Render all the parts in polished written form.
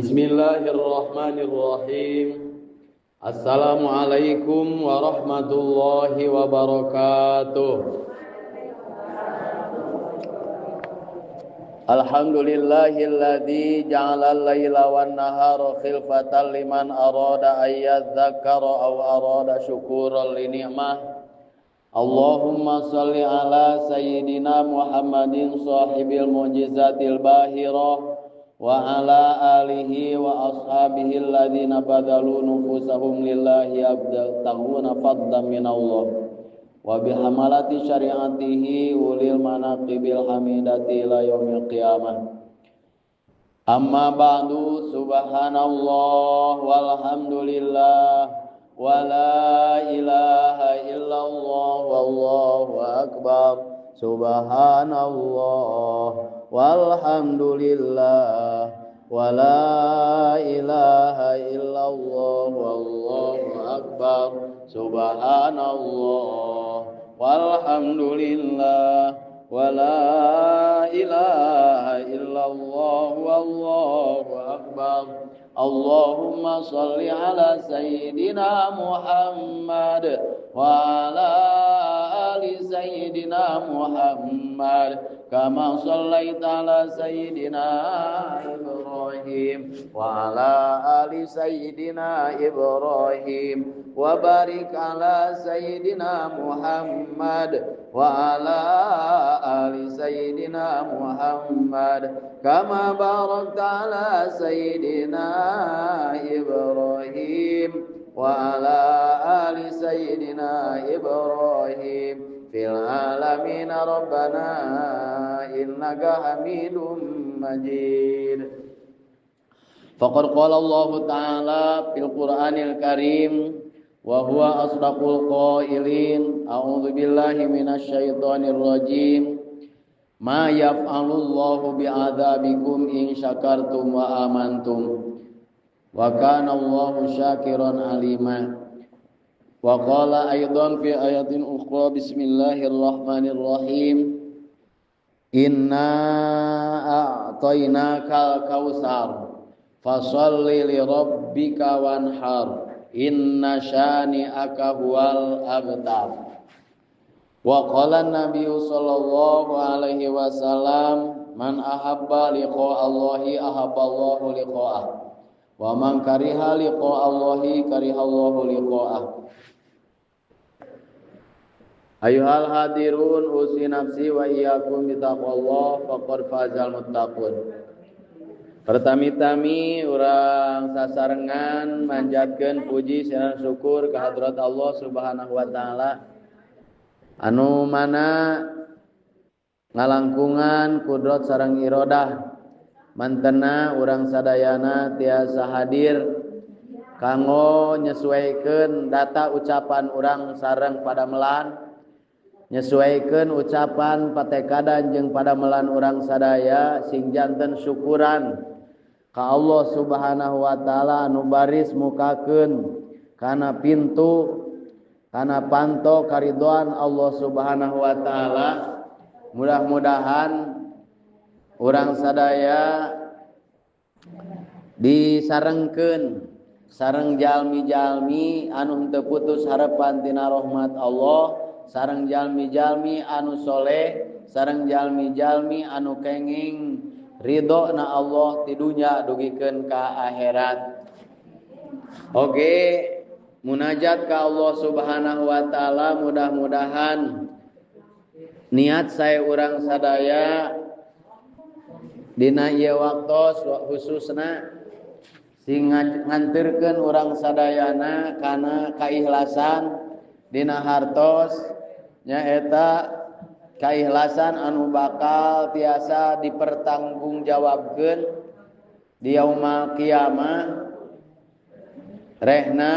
Bismillahirrahmanirrahim. Assalamualaikum warahmatullahi wabarakatuh. Alhamdulillahilladzi ja'alal laila wan nahara khilfatan liman arada ayyadzakkara aw arada syukuran li ni'mah. Allahumma shalli ala sayyidina Muhammadin sahibil mu'jizatil bahirah wa ala alihi wa ashabihi alladhina badalu nufusahum lillahi abtaghuna fadlan minallah wa bihamalati syari'atihi ulil manaqibil hamidati ila yaumil qiyamah. Amma ba'du, subhanallah walhamdulillah wa la ilaha illallah wallahu akbar. Subhanallah walhamdulillah wa la ilaha illallah wallahu akbar. Subhanallah walhamdulillah wa la ilaha illallah wallahu akbar. Allahumma shalli ala sayyidina Muhammad wa ala ali sayyidina Muhammad kama shallaita ala sayyidina Ibrahim wa ala ali sayyidina Ibrahim wa barik ala sayyidina Muhammad wa ala ali sayyidina Muhammad kama barakta ala sayyidina Ibrahim wa ala ali sayyidina Ibrahim fil alamin rabbana innaka hamidum majid. Faqad qala Allah ta'ala fil Qur'anil Karim wa huwa asdaqul qailin. A'udzu billahi minasy syaithanir rajim. Ma yaf'alullahu bi'adzabikum in syakartum wa amantum wa kana Allahu syakiran alima. Wa qala aidan fi ayatin ukhra bismillahirrahmanirrahim. Inna a'tainakal kautsar fasholli li rabbika wanhar inna syani'aka huwal abtar. Wa qala an-nabiy sallallahu alaihi wasallam man ahabba liqa Allahi ahabba Allahu liqa'ah wa man kariha liqa Allahi kariha Allahu liqa'ah. Ayuhal hadirun usi nafsi wa iyyakum bitaqwallah faqad fazal muttaqun. Pertami-tami urang sasarengan manjatkeun puji sareng syukur ka hadrat Allah Subhanahu wa taala anu mana ngalangkungan kudrat sareng irodah mantena urang sadayana tiasa hadir kanggo nyesuaikeun data ucapan urang sareng padamelan, nyesuaikeun ucapan patekadan jeung padamelan urang sadaya sing janten syukuran ka Allah Subhanahu wa taala anu baris mukakeun kana pintu kana panto karidhoan Allah Subhanahu wa taala. Mudah-mudahan urang sadaya disarengkeun sareng jalmi-jalmi anu henteu putus harapan tina rahmat Allah, sareng jalmi-jalmi anu soleh, sareng jalmi-jalmi anu kenging ridho na Allah ti dunya dugikeun ka akhirat. Oge munajat ka Allah Subhanahu wa taala, mudah-mudahan niat saya urang sadaya dina ieu waktos khususna sing nganterkeun urang sadayana kana kaikhlasan dina hartos nyaeta kaikhlasan anu bakal tiasa dipertanggungjawabkeun di yaumul kiamah. Rehna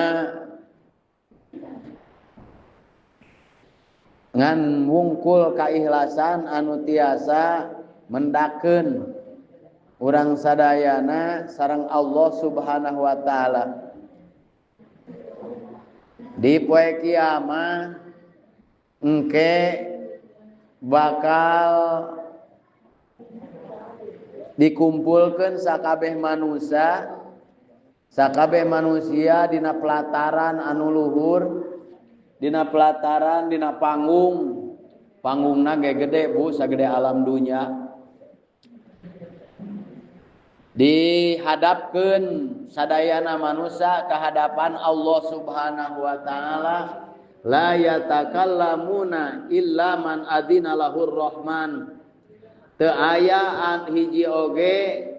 ngan wungkul kaikhlasan anu tiasa mendakeun urang sadayana sareng Allah Subhanahu wa taala. Di poe kiamah engke bakal dikumpulkeun sakabeh manusia dina pelataran anu luhur, dina pelataran dina panggungna ge gede Bu, sagede alam dunya. Dihadapkeun sadayana manusia ka hadapan Allah Subhanahu wa taala, la yatakallamuna illa man adzina lahur rahman. Teu aya hiji oge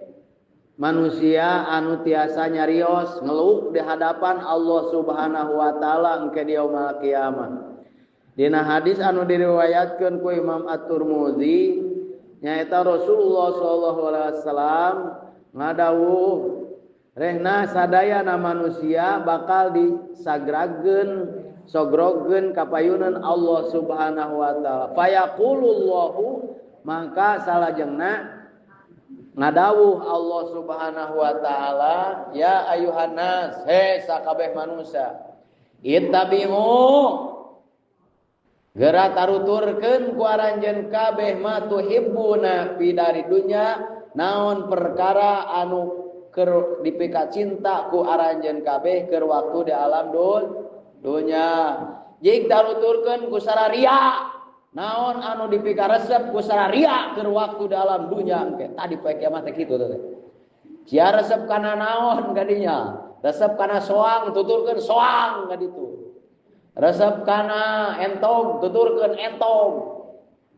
manusia anu tiasa nyarios ngeluh di hadapan Allah Subhanahu wa taala engke di yaumul kiamat. Dina hadis anu diriwayatkeun ku Imam At-Tirmidzi nyaeta Rasulullah sallallahu alaihi wasallam ngadawuh, rehna sadayana manusia bakal disagrageun sogrogeun kapayunan Allah Subhanahu wa taala. Fayaqulullahu, maka salajengna ngadawuh Allah Subhanahu wa taala, ya ayuhan nas, he sakabeh manusia, ittabi'u, geura taruturkeun ku aranjeun kabeh ma tuhibbuna fi dari dunya, naon perkara anu keur dipika cinta ku aranjeun kabeh keur waktu di alam dunya. Jik taruturkeun ku sararia, naon anu dipika resep ku sararia keur waktu di alam dunya engke. Tadi poe kiamat teh kitu teh. Cia resep kana naon kadinya? Resep kana soang tuturkeun soang ka ditu. Resep kana entong tuturkeun entong.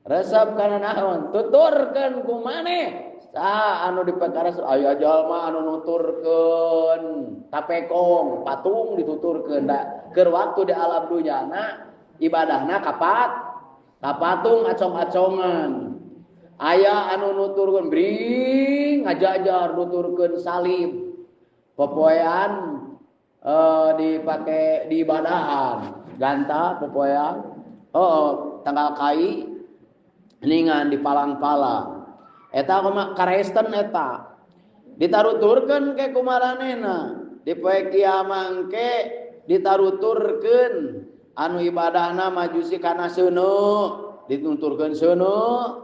Resep kana naon tuturkeun ku maneh. Anu dipekares aya jalma anu nuturkeun tapekong patung dituturkeun keur waktu di alam dunyana ibadahna ka patung acong-acongan. Aya anu nuturkeun bring ngajajar nuturkeun salib popoean dipake di ibadahan ganta popoean tanggal kai ningan di palang-palang. Eta karesten eta ditaruturkeun ke kumaranehna di poe kiamat ke ditaruturkeun anu ibadahna majusi kana seuneu dituturkeun seuneu,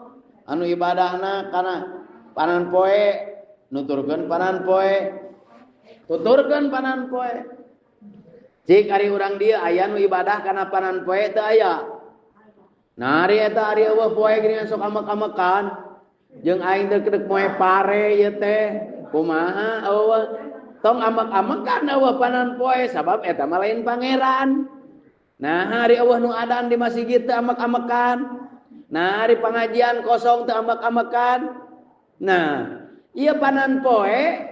anu ibadahna kana panan poe nuturkeun panan poe, tuturkeun panan poe. Cik ari urang dieu aya nu ibadah kana panan poe teu aya. Nah ari eta ari eueuh poe gini sok amek-amekan jeung aing teh kedek moe pare ieu teh kumaha eueuh tong amek-amekan eueuh panan poe sabab eta mah lain pangeran. Nah hari eueuh nu adan di masjid teh amek-amekan. Nah hari pengajian kosong teh amek-amekan. Nah ieu panan poe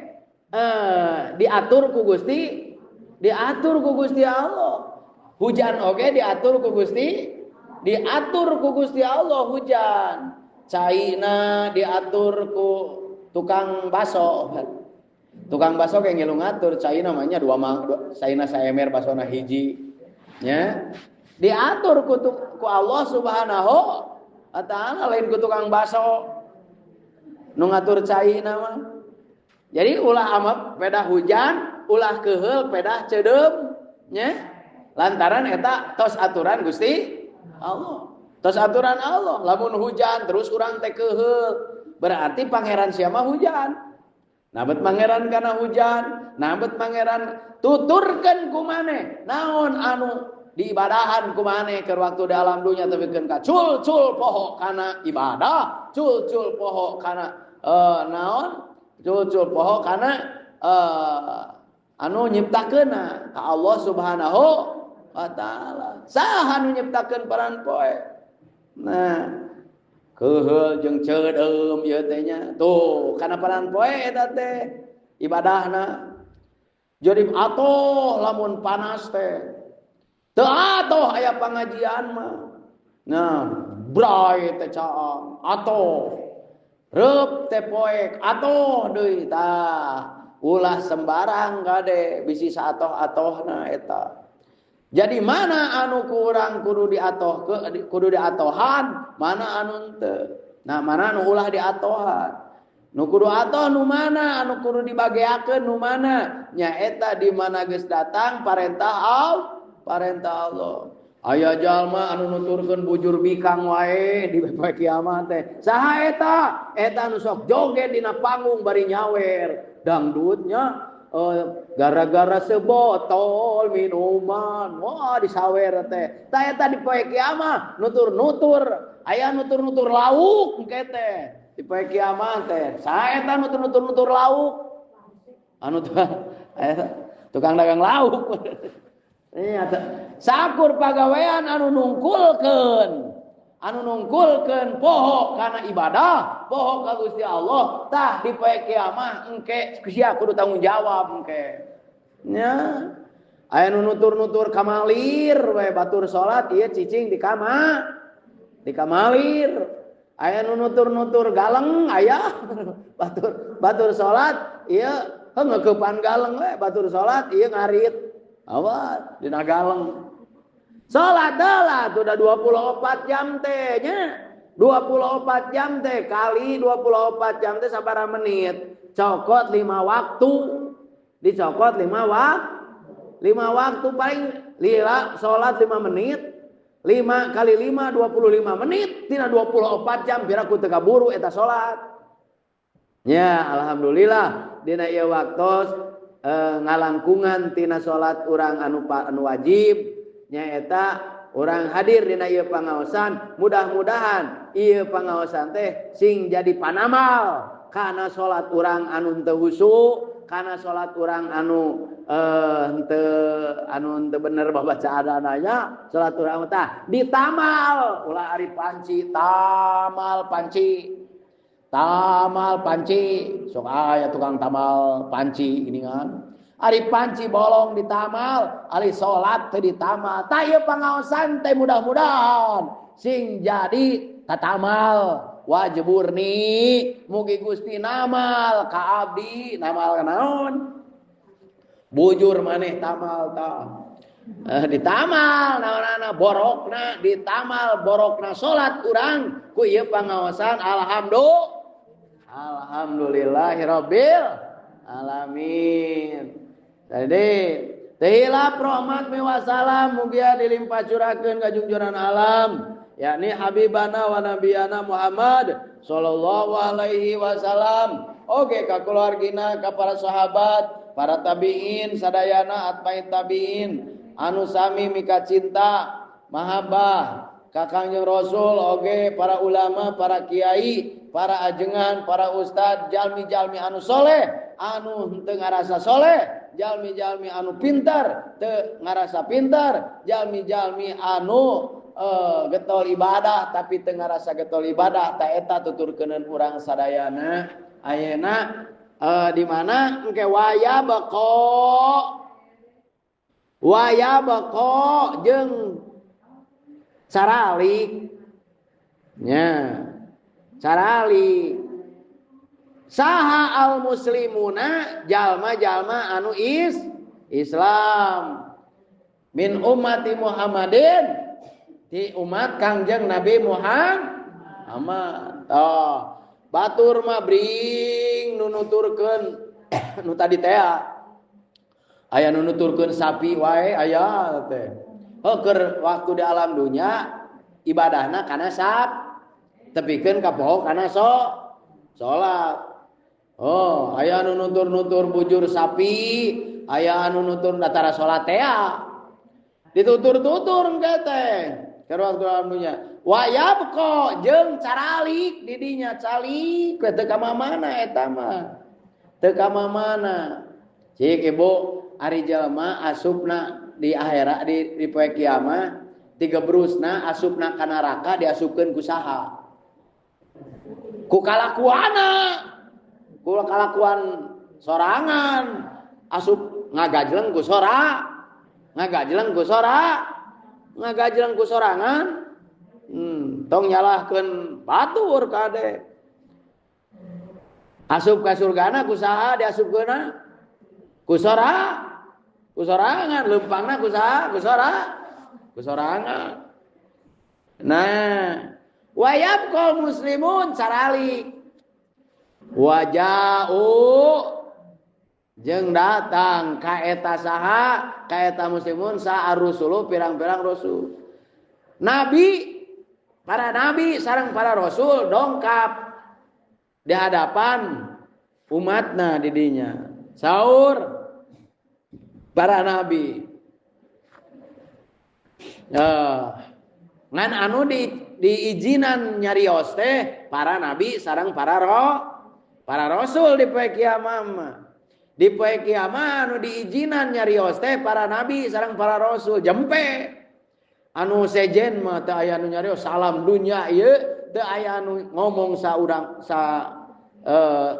diatur ku Gusti Allah. Hujan oge diatur ku Gusti Allah hujan. Caina diatur ku tukang baso. Tukang baso kayak ngilu ngatur cai namanya caina saemer basona hiji. Ya. Diatur ku Allah Subhanahu wa taala lain ku tukang baso. Nu ngatur caina mah. Jadi ulah amat peda hujan, ulah keheul peda ceudem, nya. Lantaran eta tos aturan Gusti Allah. Tos aturan Allah, lamun hujan terus urang teh keheul, berarti pangeran sia mah hujan. Nabet pangeran kana hujan, nabet pangeran tuturkeun ku maneh. Naon anu diibadahan ku maneh keur waktu di alam dunya tepikeun ka cul-cul poho kana ibadah, cul-cul poho kana naon? Cul-cul poho kana anu nyiptakeunna ka Allah Subhanahu wa taala. Saha anu nyiptakeun paran poe? Nah, keheul jeung ceudem ieu teh nya. Tuh, kana paran poe eta teh ibadahna. Jadi atoh lamun panas teh. Teu atoh aya pangajian mah. Nah, brai teh caang, atoh. Reup teh poek, atoh deui tah. Ulah sembarang gade bisi saatoh-atohna eta. Jadi mana anu kurang kudu diatohan, mana anu teu. Nah, mana anu ulah diatohan. Nu kudu atoh nu mana, anu kudu dibageakeun nu mana? Nya eta di mana geus datang parentah Allah. Aya jalma anu nuturkeun bujur bikang wae di poe kiamat teh. Saha eta? Eta nu sok joget dina panggung bari nyawer. Dangdutnya gara-gara sebotol minuman. Wah disawer teh. Tah eta di poe kiamat nutur-nutur, aya nutur-nutur lauk engke teh. Di poe kiamat teh. Saha eta nutur-nutur lauk? Anu tukang dagang lauk. Sakur pagawean anu nungkulkeun poho kana ibadah, poho ka Gusti Allah, tah di poe kiamat engke sia kudu tanggung jawab engke. Nya aya nu nutur-nutur kamalir we batur salat ieu cicing di kamalir. Aya nu nutur-nutur galeng aya batur salat ieu ngeukepan galeng we batur salat ieu ngarit. Awat dina galeng. Salat dalah udah 24 jam teh nya. 24 jam teh kali 24 jam teh sabaraha menit? Cokot 5 waktu. Dicokot 5 waktu paling lila salat 5 menit. 5 kali 5 25 menit tina 24 jam pira ku teu kaburu eta salat. Ya alhamdulillah dina ieu waktos ngalangkungan tina salat urang anu wajib nyaeta urang hadir dina ieu pangaosan. Mudah-mudahan ieu pangaosan teh sing jadi panamal kana salat urang anu henteu husu, kana salat urang anu henteu bener babacaanana, salat urang tah ditamal ulah ari panci tamal panci sok aya tukang tamal panci ini kan ari panci bolong ditamal ari salat teh ditamal tah ieu pangaosan teh mudah-mudahan sing jadi tatamal wajiburni mugi Gusti namal ka abdi namal naon bujur maneh tamal tah ditamal naonana borokna ditamal borokna salat urang ku ieu pangaosan alhamdulillahirabbil alamin. Jadi tehilap rahmat wasalam mugia dilimpah curakeun ka junjungan alam yakni habibana wa nabiyana Muhammad sallallahu alaihi wasallam oge ka keluargina ka para sahabat para tabiin sadayana atba'it tabiin anu sami mika cinta mahabbah ka Kangjeng Rasul oge para ulama para kiai para ajengan para ustad jalmi-jalmi anu soleh anu henteu ngarasa soleh jalmi-jalmi anu pintar teu ngarasa pintar jalmi-jalmi anu getol ibadah tapi teu ngarasa getol ibadah ta eta tuturkeuneun urang sadayana ayeuna di mana engke waya beko jeung caralik nya caralik saha al muslimuna jalma-jalma anu Islam min ummati Muhammadin ti umat Kangjeng Nabi Muhammad batur mah bring nu nuturkeun nu tadi teh aya nu nuturkeun sapi wae aya teh keur waktu di alam dunya ibadahna kana tepikeun ka poho kana salat. Aya anu nutur-nutur bujur sapi, aya anu nutur datara salat teh. Ditutur-tutur engke teh. Keur waktu alam dunya. Wa yabqa jeung caralik di dinya calik teu ka mamana eta mah. Teu ka mamana. Cik ibu ari jelema asupna di akhirat di poe kiamat digebrusna asupna ka neraka diasupkeun ku saha? Ku kalakuan sorangan asup ngagajleng ku sorangan tong nyalahkeun batur kade asup ka surgana ku saha diasupkeunna ku sorangan leumpangna ku saha ku sorangan. Nah wayabqal muslimun caralik waja'u jeung datang ka eta saha ka eta muslimun sa ar-rusulu pirang-pirang rasul para nabi sareng para rasul dongkap di hadapan umatna didinya. Saur para nabi. Ngan anu diizinan nyarios teh para nabi sareng para rasul di poe kiamah. Di poe kiamah anu diizinan nyarios teh para nabi sareng para rasul jempe. Anu sejen mah teu aya anu nyarios salam dunya ieu teu aya anu ngomong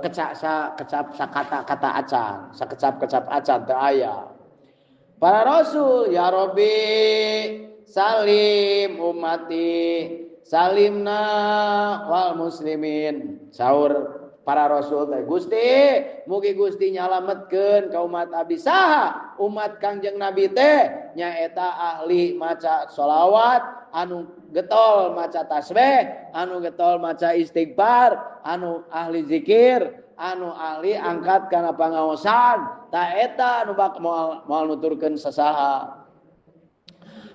kata-kata acan, sakecap-kecap acan teu aya. Para rasul ya Rabbi salim ummati salimna wal muslimin. Saur para rasul teh Gusti mugi Gusti nyalametkeun ka umat abdi. Saha umat Kangjeng Nabi teh nyaeta ahli maca sholawat, anu getol maca tasbih, anu getol maca istighfar, anu ahli zikir, anu ahli angkat kana pangaosan. Ta eta anu bak moal nuturkeun sasaha.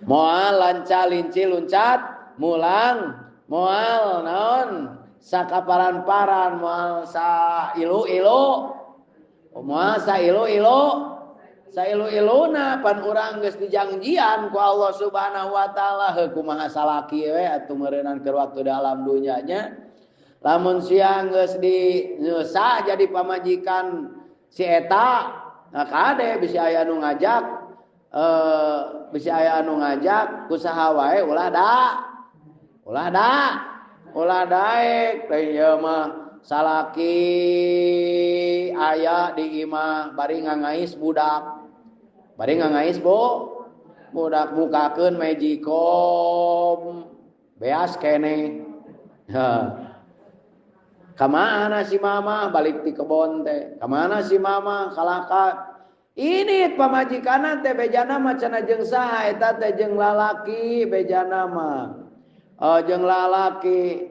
Moal lanca-linci luncat mulang, moal naon sakaparan-paran, moal sa ilu-ilu, moal sa ilu-iluna pan urang geus dijangjian ku Allah Subhanahu wa taala heuh kumaha salaki we atuh meureunan keur waktu dalam dunyanya. Lamun siang geus dinyeusa jadi pamajikan si eta, kade bisa aya anu ngajak kusaha wae ulah daek teh ieu mah salaki aya di imah bari ngangais budak mukakeun mejikom beas keneh. Kamana si mama balik ti kebon teh, kamana si mama kalaka ini pamajikanna teh bejana mah cenah jeung saha eta teh jeung lalaki bejana mah jeung lalaki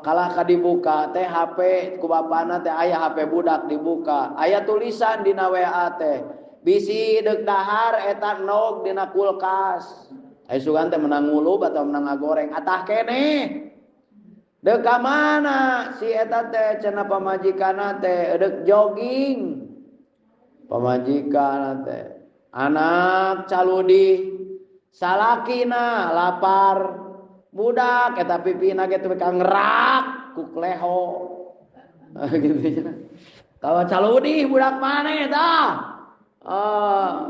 kalaka dibuka teh HP ku bapana teh aya HP budak dibuka aya tulisan dina WA teh bisi deuk dahar eta nog dina kulkas aya sugan teh menang ngulub atau menang ngagoreng atah keneh deuk ka mana si eta teh cenah pamajikanna teh deuk jogging. Pamajikan teh anak caludi salakina lapar budak eta pipina ge teh ka ngerak ku kleho gitu nya. Kalau caludi budak maneh tah?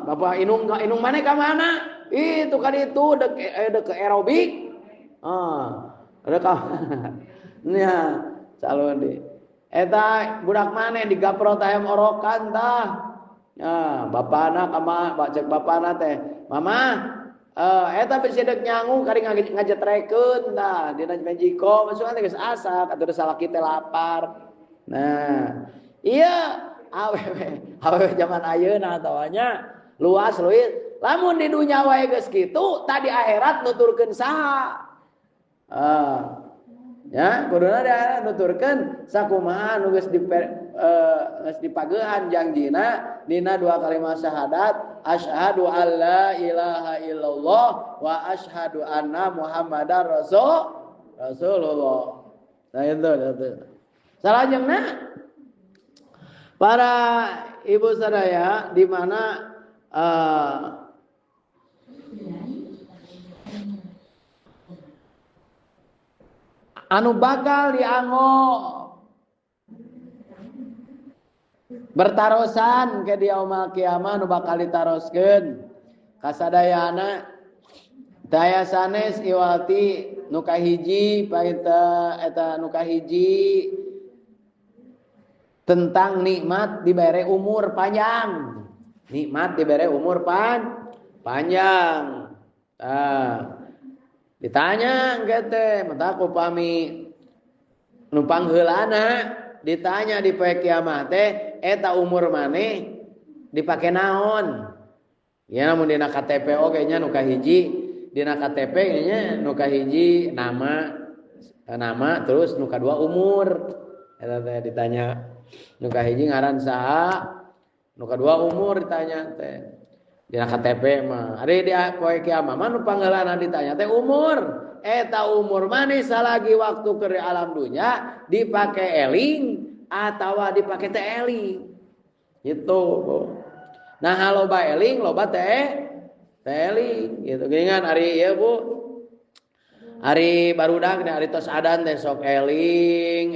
Bapak inung maneh ka mana? Itu ka ditu dek aerobik. Ada ka. Nya caludi. Eta budak maneh digaprot hayam orokan tah. Ya, bapana cek bapana teh, mama, eta bisi dek nyangu kari ngajetrekeun tah dina mejikom, maksudna teh geus asak atuh salaki teh lapar. Nah, iya awewe zaman ayeuna tawanya luas leuwih. Lamun di dunya wae geus kitu, tadi akhirat nuturkeun saha? Ya, kuduna da nuturkeun sakumaha nu geus dipageuhan janjina dina dua kalimat syahadat asyhadu alla ilaha illallah wa asyhadu anna muhammadar rasulullah. Nah itu. Salajengna para ibu sadaya di mana anu bakal dianggo bertarosan ke di yaumul kiamah anu bakal ditaroskeun kasadayana daya sanes iwati nu kahiji paita eta nu kahiji tentang nikmat dibere umur panjang. Nikmat dibere umur panjang. Ditanya engke teh mata ku pami numpang heulana ditanya di poe kiamat teh eta umur maneh dipake naon? Ya namun dina KTP oge nya nu kahiji dina KTP nya nu kahiji nama terus nu kadua umur. Eta teh ditanya nu kahiji ngaran saha? Nu kadua umur ditanya teh. Dina KTP mah ari dia poe kiamat mah nu panggeulana ditanya teh umur. Eta umur manis salagi waktu ke alam dunya dipake eling atawa dipake teh eling. Gitu. Nah loba eling loba teh eling gitu. Geuningan ari ieu Bu. Ari barudak ari tos adan teh sok eling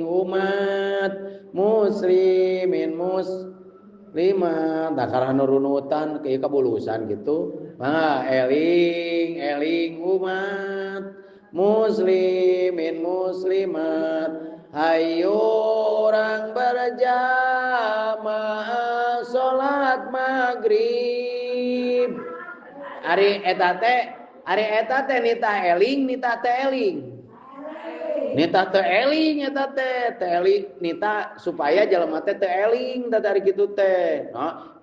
umat muslimin muslimat dakar nurunutan ke kabulusan gitu mah eling umat muslimin muslimat hayu orang berjamaah salat maghrib ari eta teh nitah eling nitah teu eling eta teh eling nitah supaya jelema teh teu eling dari kitu teh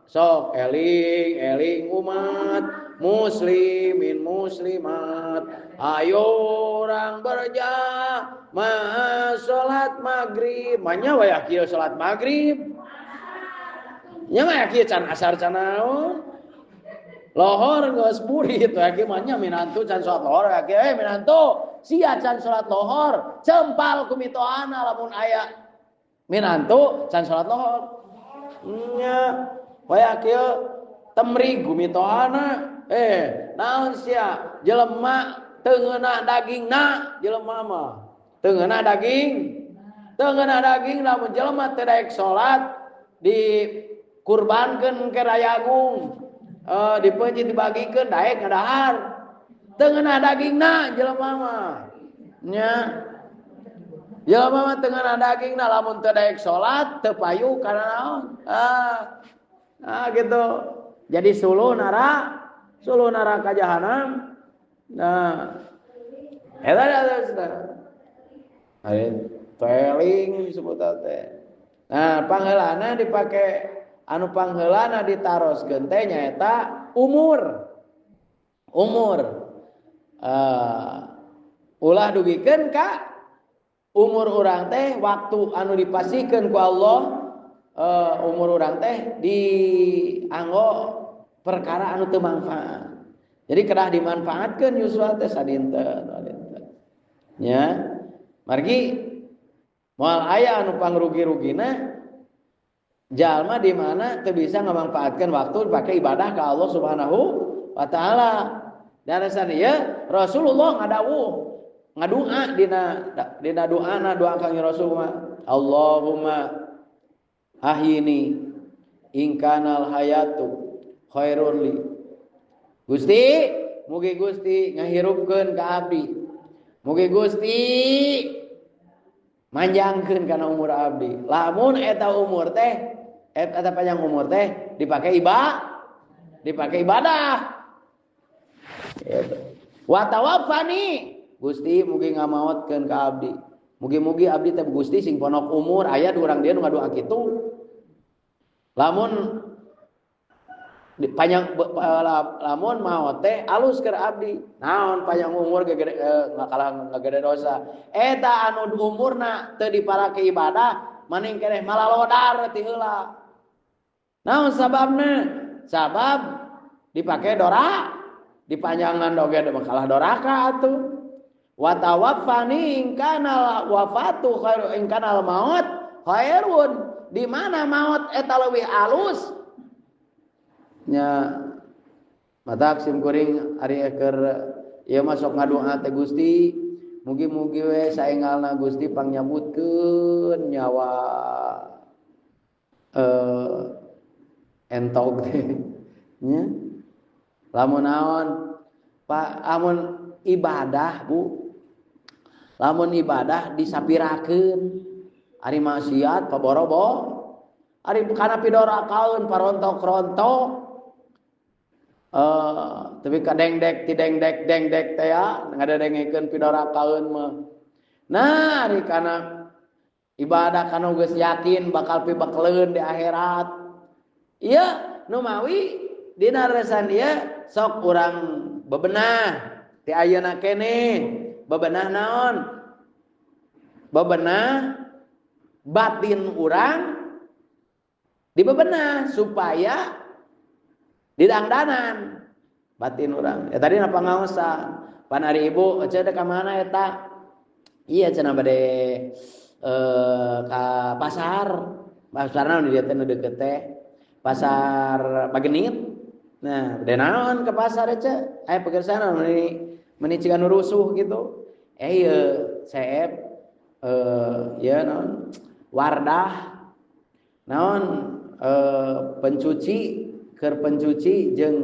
sok eling umat muslimin muslimat ayo orang berjamaah salat maghrib manya waya kieu salat maghrib nya waya kieu can asar can naon lohor geus burit lagi manya minantu can salat lohor lagi minantu sia can salat lohor cempal ku mitoana lamun aya minantu can salat lohor nya waya kieu temri ku mitoana naon sia jelema teu ngeunah dagingna jelema mah teu ngeunah daging lamun jelema teu daek salat dikurbankeun ke Raya Agung dipeujit dibagikeun daek ngadahar teu ngeunah dagingna jelema mah nya jelema mah teu ngeunah dagingna lamun teu daek salat teu payu kana naon gitu jadi suluh neraka jahanam nah eta eling sebutan teh nah pangheulana dipake anu pangheulana ditaroskeun teh nyaeta umur ulah dugikeun ka umur urang teh waktu anu dipasikeun ku Allah umur urang teh dianggo perkara anu teu manfaat jadi kedah dimanfaatkeun yuswa teh sadinten nya margi moal aya anu pangrugi-rugina jalma di mana teu bisa ngamanfaatkeun waktu dipake ibadah ka Allah Subhanahu wa taala. Dan sadia Rasulullah ngadua dina doana doa Kangjeng Rasul mah Allahumma ahyini in kanal hayatu khairun li. Gusti, mugi Gusti ngahirupkeun ka abdi. Mugi Gusti manjangkeun kana umur abdi. Lamun eta umur teh eta panjang umur teh dipake ibadah. Wa tawaffani Gusti mugi ngamaotkeun ka abdi. Mugi-mugi abdi teh Gusti sing ponok umur aya urang dia nu ngadoa kitu. Lamun panjang lamun maot teh alus keur abdi. Naon panjang umur ngagede dosa. Eta anu umurna teu diparake ibadah maning keneh malalodar ti heula. Naon sababna? Sabab dipake dipanjangan doge kalah doraka atuh. Wa tawaffani in kana wafatu khairu in kana maut khairun. Di mana maut eta leuwih alus? Nya matak sim kuring ari keur ieu mah sok ngadoa teh Gusti mugi-mugi we saengalna Gusti pangnyabutkeun nyawa entog teh nya lamun naon Pak amun ibadah Bu lamun ibadah disapirakeun ari maksiat paborobo ari kana pidorakaeun parontok-rontok tapi kadengdek teh ya ngadengengkeun pidorakaeun mah nah ari kana ibadah kanu geus yakin bakal pibakleun di akhirat ieu nu mawi dina resan ieu sok urang bebenah ti ayeuna keneh bebenah naon bebenah batin urang dibebenah supaya didangdanan batin urang. Ya tadi napa ngaosan pan ari ibu ece da ka mana eta? Iya cenah bade ka pasarna nu dieu teh nu deukeut teh pasar Bagenit. Nah, bade naon ke pasar ece? Aya pegersana meuni ciga nu rusuh gitu. Ieu Saeb ya naon? Wardah naon pencuci keur pencuci jeung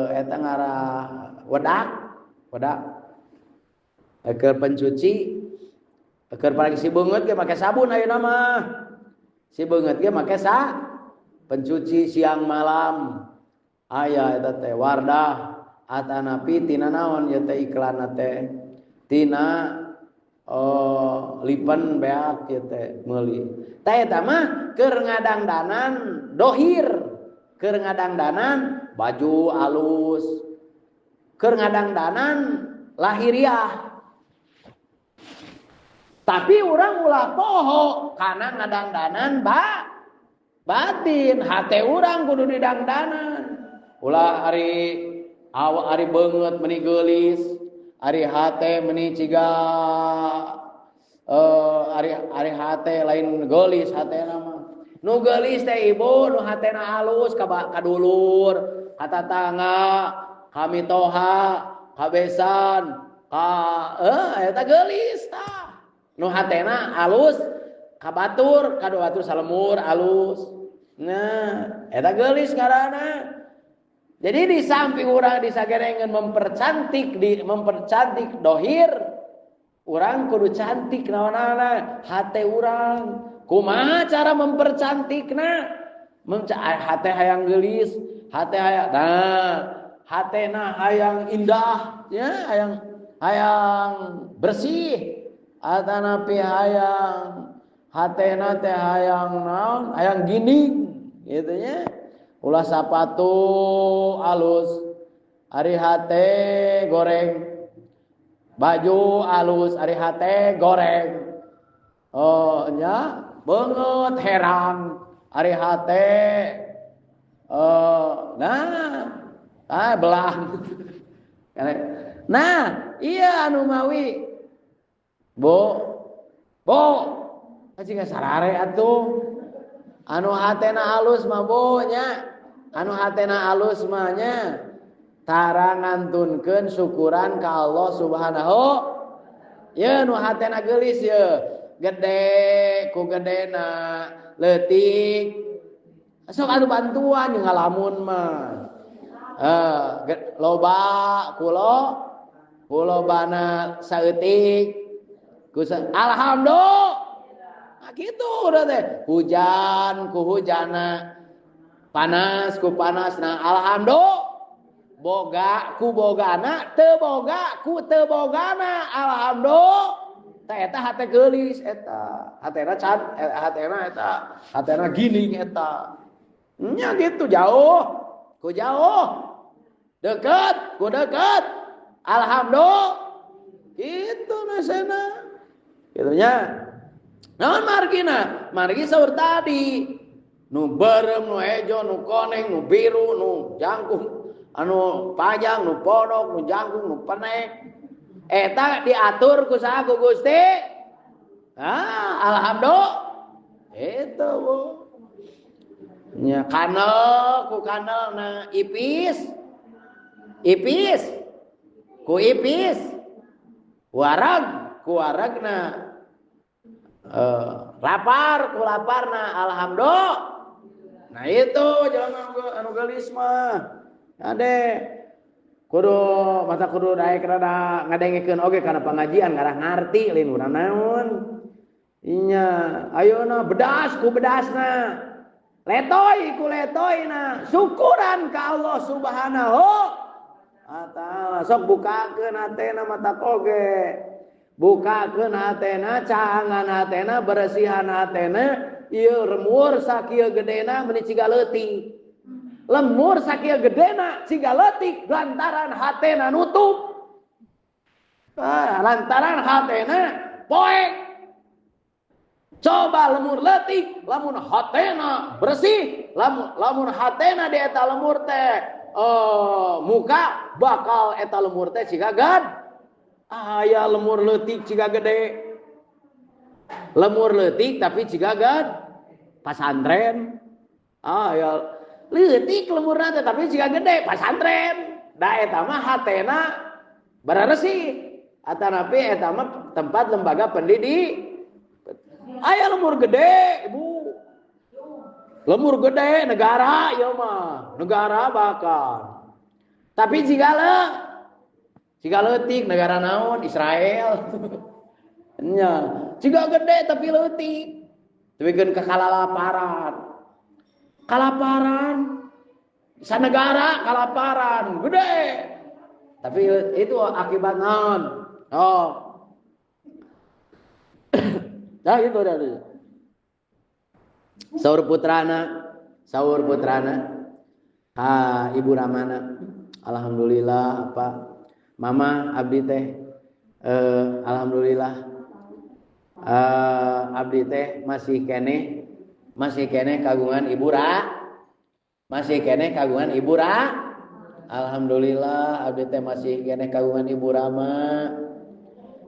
eta ngarah wedak keur pencuci keur palagi si beungeut ge make sabun ayeuna mah si beungeut ge make pencuci siang malam aya eta teh Wardah atanapi tina naon ya teh iklanna teh tina lipen beak ya teh meuli tah eta mah keur ngadangdanan dohir keur ngadangdanan baju alus keur ngadangdanan lahiriah tapi urang ulah poho kana ngadangdanan batin hate urang kudu didangdanan ulah ari beungeut meuni geulis ari hate meuni ciga ari hate lain geulis hatena mah nu geulis teh ibu nu hatena alus ka dulur ka tatangga ka mitoha ka besan ka eta geulis tah nu hatena alus ka batur salemur alus nah eta geulis ngaranna jadi di samping urang disagerengeun mempercantik dohir urang kudu cantik naonana hate urang kumaha cara mempercantikna hate hayang geulis hate hayang hatena hayang indah ya hayang bersih atanapi hayang hatena teh hayang naon hayang gini gitu nya ulah sapatu alus ari hate goreng baju alus ari hate goreng nya beungeut herang ari hate belang nah iya anu mawi bo cing sarare atuh anu hatena alus mah bonya anu hatena alus mah nya tara ngantunkeun syukuran ka Allah Subhanahu ye nu hatena geulis ye gede ku gedena leutik sok anu bantuan jeung ngalamun mah loba kulobana saeutik alhamdulillah nah gitu udah teh hujan ku hujana panas ku panasna alhamdulillah boga ku bogana teu boga ku teu bogana alhamdulillah teh eta hate geulis eta hatena eta hatena giling eta nya gitu jauh ku jauh deket ku deket alhamdulillah itu nasena gitunya naon margi saur tadi nu berem nu hejo nu koneng nu biru nu jangkung anu panjang nu podok nu jangkung nu penek eta diatur ku saha ku Gusti alhamdulillah itu Bu nya kanel ku kanelna ipis ku ipis warag ku waragna lapar ku laparna alhamdulillah nah itu jalan anu geulis mah ade kudu daek rada ngadengekeun oge kana pangajian ngarah ngarti lain urang naon inya ayeuna bedas ku bedasna letoy ku letoyna syukuran ka Allah Subhanahu wa taala sok bukakeun hatena mata oge bukakeun hatena caangan hatena beresihan hatena ieu remur sakieu gedena meuni ciga leutik lemur sakieu gedena ciga leutik lantaran hatena nutup lantaran hatena poek Coba lemur leutik, lamun hatena bersih, lamun hatena di eta lemur teh muka bakal eta lemur teh siga gad. Aya lemur leutik siga gede. Lemur leutik tapi siga gad. Pasantren. Ya leutik lemurna teh tapi siga gede, pasantren. Da eta mah hatena bararesih. Atanapi eta mah tempat lembaga pendidik. Aya lemur gede, Ibu. Lemur gede negara ieu mah, negara bakal. Tapi jika leutik negara naon? Israel. Nya, jika gede tapi leutik. Tepikeun ka kalalaparan. Kalaparan. Sanegara kalaparan, gede. Tapi itu akibat naon? Nah gitu dah. Saur putrana, Ibu Ramana, alhamdulillah apa, Mama abdi teh, alhamdulillah, abdi teh masih kene kagungan Ibu Ra, alhamdulillah abdi teh masih kene kagungan Ibu Rama,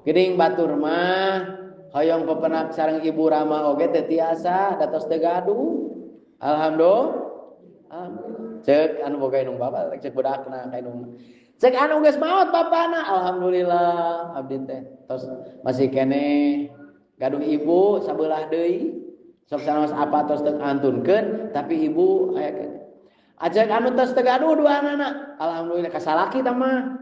geuning batur mah. Hoyong pepenak sareng Ibu Rama oge teh tiasa datos teu gaduh. Alhamdulillah. Cek anu boga indung bapa cek budakna ka indung. Cek anu geus maot bapana alhamdulillah abdi teh tos masih kene gaduh ibu sabelah deui. Sok sanes apa tos teu antunkeun tapi ibu aya kene. Ajak anu tos teu gaduh duanana alhamdulillah kasalaki tah mah.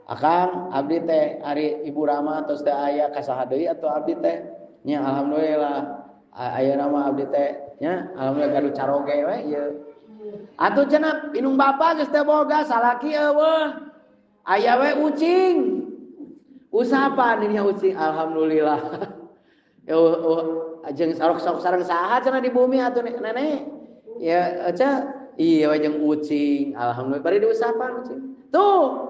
Akang abdi teh ari Ibu Rama tos teh aya kasaha deui atuh abdi teh nya alhamdulillah ayeuna mah abdi teh nya alhamdulillah gaduh caroge we ieu atuh cenah indung bapa geus teh boga salaki eueuh aya we ucing usapan ini ucing alhamdulillah jeung sarok-sarok sareng saha cenah di bumi atuh nenek ya aca iya we jeung ucing alhamdulillah bari diusapan ucing tuh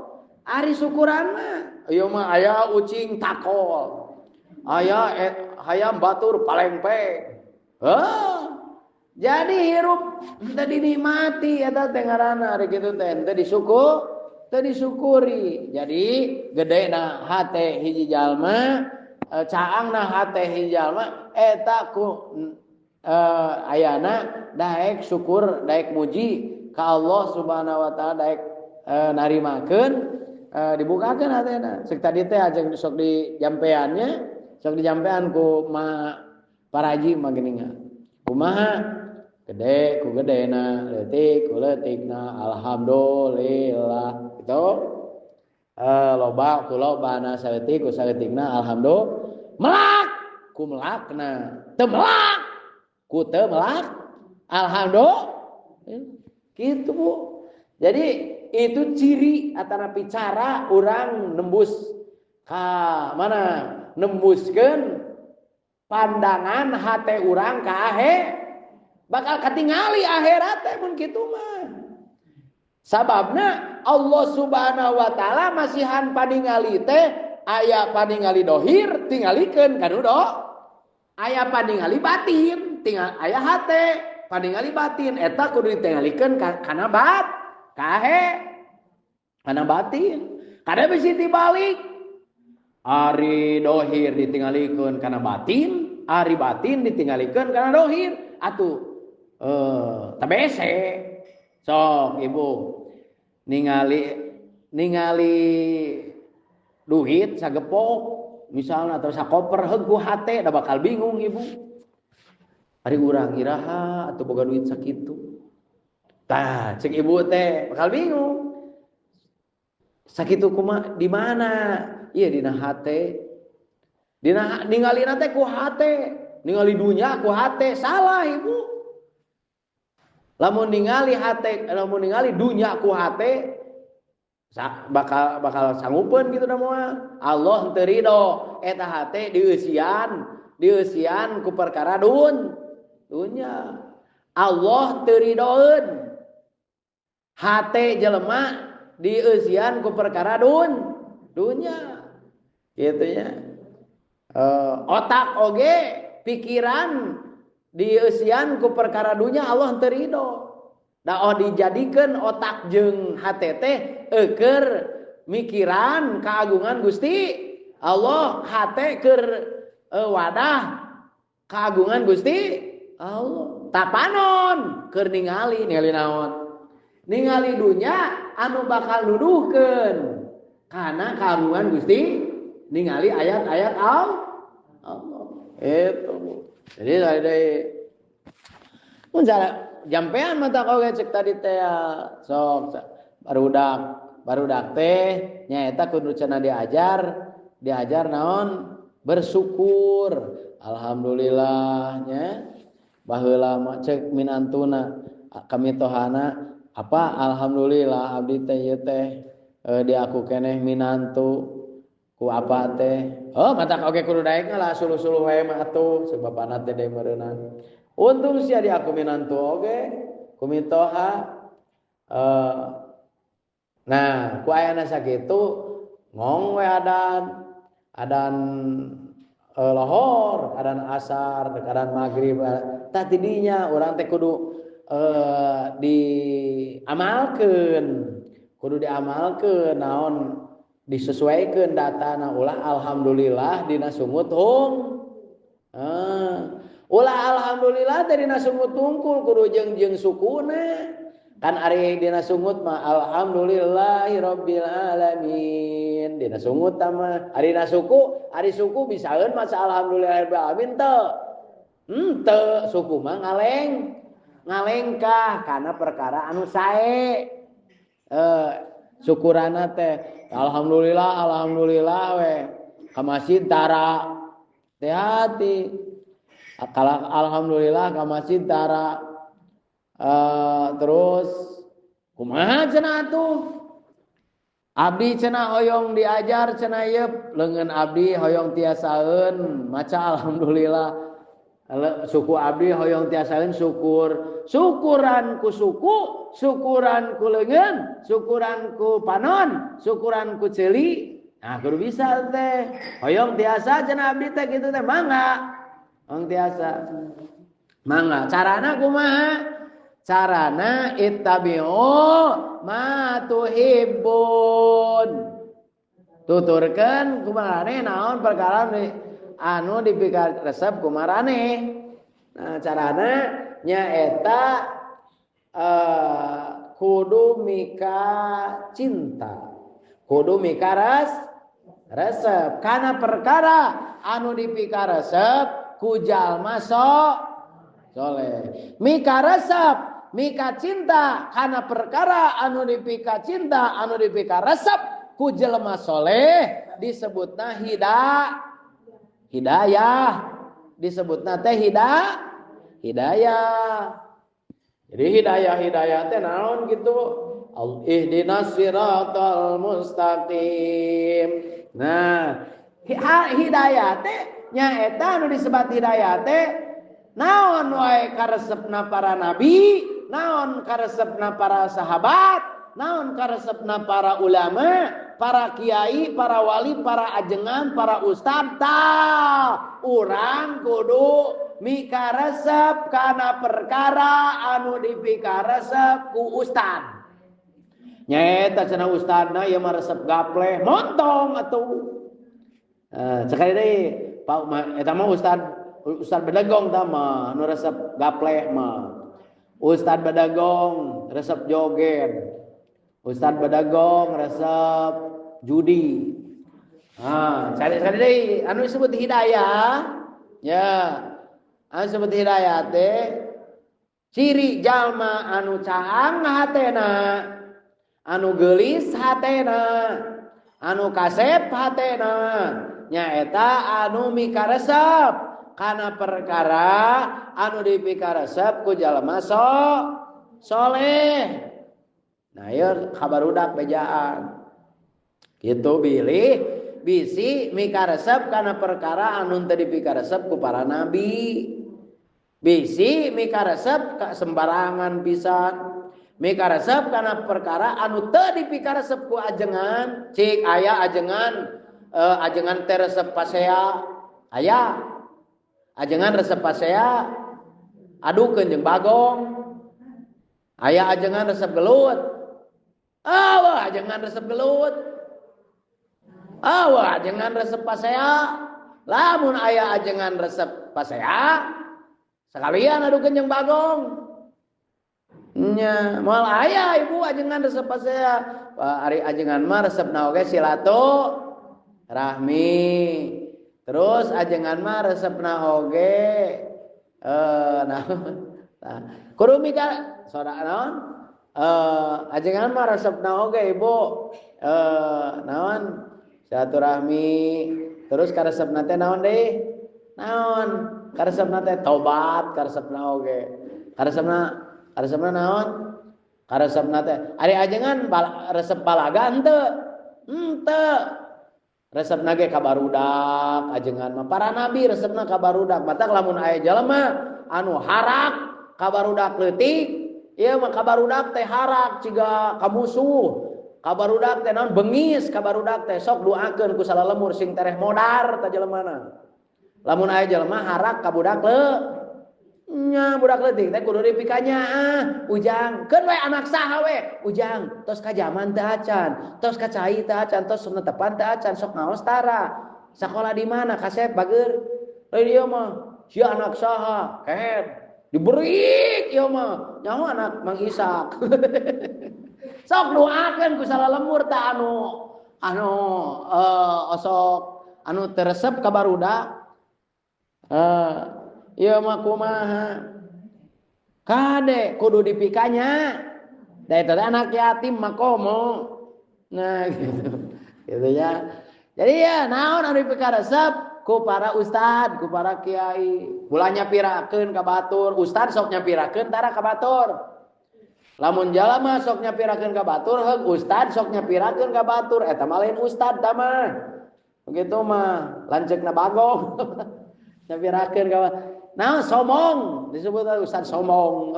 ari syukuran mah ieu mah aya ucing takol. Aya hayam batur palengpe. Jadi hirup teu dinikmati eta teh ngaranna ari kitu teh teu disyukuri. Jadi gedena hate hiji jalma, caangna hate hiji jalma eta ku ayana daek syukur, daek muji ka Allah Subhanahu wa taala, daek narimakeun dibukakeun hatena. Ceuk tadi teh ajeng sok dijampeannya, sok dijampean ku ma paraji mah geuningan. Kumaha? Gede ku gedena, leutik ku leutikna, alhamdulillah. Gitu. Loba ku lobana, saleutik ku saleutikna, alhamdulillah. Melak ku melakna, teu melak ku teu melak, alhamdulillah. Gitu Bu. Jadi itu ciri atanapi cara orang nembus ka mana nembuskeun pandangan hate urang ka bakal katingali akhirat teh mun kitu mah sababna Allah Subhanahu wa taala masihan paningali teh aya paningali dohir tingalikeun kanu do aya paningali batin tinggal aya hate paningali batin eta kudu ditingalikeun kana kana batin kada bisi dibalik ari dohir ditinggalikeun kana batin ari batin ditinggalikeun kana dohir atuh tabese sok ibu ningali duit sagepok misalnya atau sakoper heuh hate da bakal bingung ibu ari urang iraha atuh boga duit sakitu tah cek ibu teh bakal bingung sakitu kumaha di mana ieu dina hate dina ningalina teh ku hate ningali dunya ku hate salah ibu lamun ningali dunya ku hate bakal sanggupeun gitu da moal Allah teu ridho eta hate dieusian ku perkara dunya Allah teu ridhoeun hate jelema dieusian ku perkara dunya kitu nya otak oge pikiran dieusian ku perkara dunya Allah teu ridho. Da dijadikeun otak jeung hate teh eukeur mikiran kaagungan Gusti Allah, hate keur wadah kaagungan Gusti Allah. Tapanon keur ningali naon? Ningali dunya anu bakal nuduhkeun kana kaagungan Gusti, ningali ayat-ayat Allah. Itu. Jadi dari jampean mata oge cek tadi teh sok barudak teh nyaeta kudu cenah diajar naon bersyukur. Alhamdulillah nya baheula mah cek minantuna kami tohana apa alhamdulillah abdi teh ieu teh di aku keneh minantu ku apa teh. Oh mata oge kudu daek lah suluh-suluh wae mah atuh sebabana teh deui meureunana. Untung sia di aku minantu oge kumitoha. Nah ku ayana sakitu ngong we adan lohor, adan asar, adan maghrib. Tah tidinya urang teh kudu diamalkeun naon disesuaikeun datana ulah alhamdulillah dina sungut ulah alhamdulillah teh dina sungut tungkul kudu jeung sukuna. Kan ari dina sungut mah alhamdulillahi rabbil alamin. Dina sungut mah ari suku bisaeun maca alhamdulillahi rabbil alamin teu. Henteu suku mah ngalengkah kana perkara anu sae. Syukurana teh alhamdulillah we ka masjid tara teh hati. Kalau alhamdulillah ka masjid tara terus kumaha cenah atuh abdi cenah hoyong diajar cenah ieu leungeun abdi hoyong tiasaeun maca alhamdulillah. Suku abdi hoyong tiasaeun syukuran ku suku, syukuran ku leungeun, syukuran ku panon, syukuran ku ceuli. Nah kudu bisa teh hoyong tiasa cenah abdi teh kitu teh mangga. Hoyong tiasa mangga. Carana kumaha? Carana ittabi'u ma tuhibbun. Tuturkeun kumaha naon perkara anu dipikar resep kumarane. Nah carana nyaeta kudu mika cinta, kudu mika resep kana perkara anu dipikar resep ku jalma soleh. Mika resep, mika cinta kana perkara anu dipika cinta, anu dipika resep ku jelema soleh disebutna hidayah. Disebutna teh hidayah. Jadi hidayah teh naon gitu? Ihdinas siratal mustaqim. Nah, hidayah teh nyaeta anu disebat hidayah teh naon wae karesepna para nabi, naon karesepna para sahabat, naon karesepna para ulama, para kiai, para wali, para ajengan, para ustad. Tah urang kudu mika resep kana perkara anu dipika resep ku ustad. Nyaeta cenah ustadna ieu mah resep gapleh montong atuh. Sekali deui eta mah ustad bedagong tah mah anu resep gapleh mah. Ustad bedagong resep joget. Ustad bedagong resep judi. Sekali deui anu disebut hidayah. Ya. Anu disebut hidayah teh ciri jalma anu caang hatena, anu geulis hatena, anu kasep hatena, nyaeta anu mika resep kana perkara anu dipika resep ku jalma soleh. Nah ieu kabarudak bejaan. Kitu bilih bisi mika resep kana perkara anu teu dipika resep ku para nabi. Bisi mika resep ka sembarangan pisan. Mika resep kana perkara anu teu dipika resep ku ajengan. Cik aya ajengan teh resep pasea aya. Ajengan resep pasea adukeun jeung bagong. Aya ajengan resep gelut. Wah ajengan resep gelut. Wah ajengan resep pasea. Lamun aya ajengan resep pasea sekalian adukeun jeung bagong. Nya moal aya ibu ajengan resep pasea. Ari ajengan mah resepna oge silaturahmi. Terus ajengan mah resepna oge kudu mika saudara naon? Ajengan mah resepna oge ibu naon? Silaturahmi. Terus karesepna teh naon deui? Naon? Karesepna teh tobat, karesepna oge. Karesepna naon? Karesepna teh ari ajengan resep balaga henteu. Henteu. Resepna ge ka barudak ajengan mah. Para nabi resepna ka barudak. Matak lamun aya jalema anu harak ka barudak leutik, ieu mah ka barudak teh harak ciga ka musuh. Ka barudak teh naon bengis ka barudak teh sok duakeun ku salalemur sing tereh modar ta jelemana. Lamun aya jelema harak ka budak nya budak leutik teh kudu dipikanya ujang keun we anak saha we ujang tos ka jaman teu acan tos ka cai teu acan tos netepan teu acan sok ngaos tara sakola di mana kasep bageur euy dieu mah sia anak saha kehet dibeurik ieu mah nyaho anak Mang Ishak sok doakeun ku salalemur teh anu osok anu teu resep ka barudak ieu mah kumaha kade kudu dipikanya da eta anak yatim mah komo nah gitu ya jadi ya naon anu dipika resep ku para ustad ku para kiai ulah nyapirakeun ka batur ustad sok nyapirakeun tara ka batur lamun jalema sok nyapirakeun ka batur heug ustad sok nyapirakeun ka batur eta mah lain ustad tah mah begitu mah lanceukna bagong nyapirakeun ka naon somong disebut ustad somong.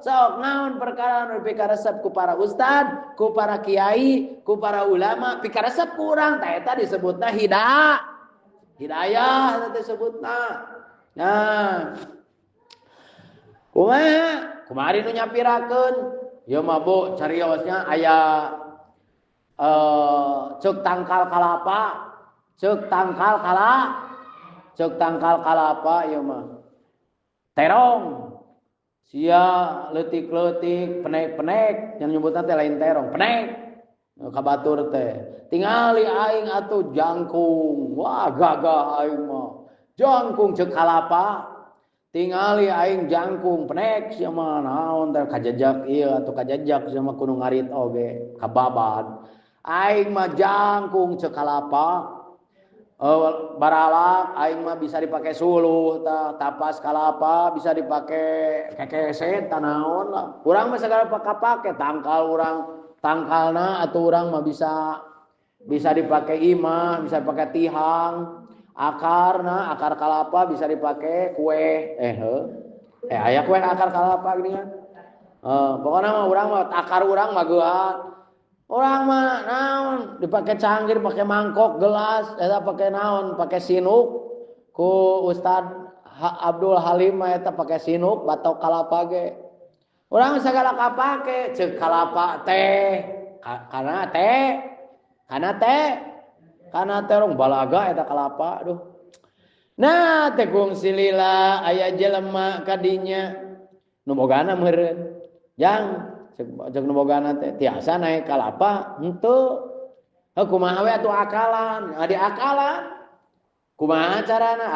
Sok naon perkara anu pika resep ku para ustad, ku para kiai, ku para ulama, pika resep ku urang tah eta disebutna hidayah eta disebutna. Nah. Kumaha nu nyapirakeun? Ieu mah Bu cariosnya aya ceuk tangkal kalapa, ceuk tangkal kalapa ieu mah terong sia leutik-leutik penek-penek yang nyebutna teh lain terong penek ka batur teh tingali aing atuh jangkung wah gagah aing mah jangkung ceuk kalapa tingali aing jangkung penek sia mah naon teh kajajak ieu atuh kajajak sia mah kudu ngarit oge kababad aing mah jangkung ceuk kalapa baralak aing mah bisa dipakai suluh tapas kalapa bisa dipakai kekeset tanaon lah urang mah segala pake tangkal urang tangkalna atuh urang mah bisa dipakai imah bisa dipakai tihang akar kalapa bisa dipakai kue aya kue akar kalapa gini kan pokoknya mah urang mah akar urang mah geuan orang mah naon dipakai cangkir pakai mangkok gelas eta pakai naon pakai sinuk ku Ustad Abdul Halim mah eta pakai sinuk batok kalapa ge urang sagala kapake ceuk kalapa teh kana teh rong balaga eta kalapa aduh nah teh kungsi lila aya jelema kadinya nu bogana meureun jang cek nu bogana teh tiasa naik kalapa henteu kumaha we atuh akalan diakalan kumaha carana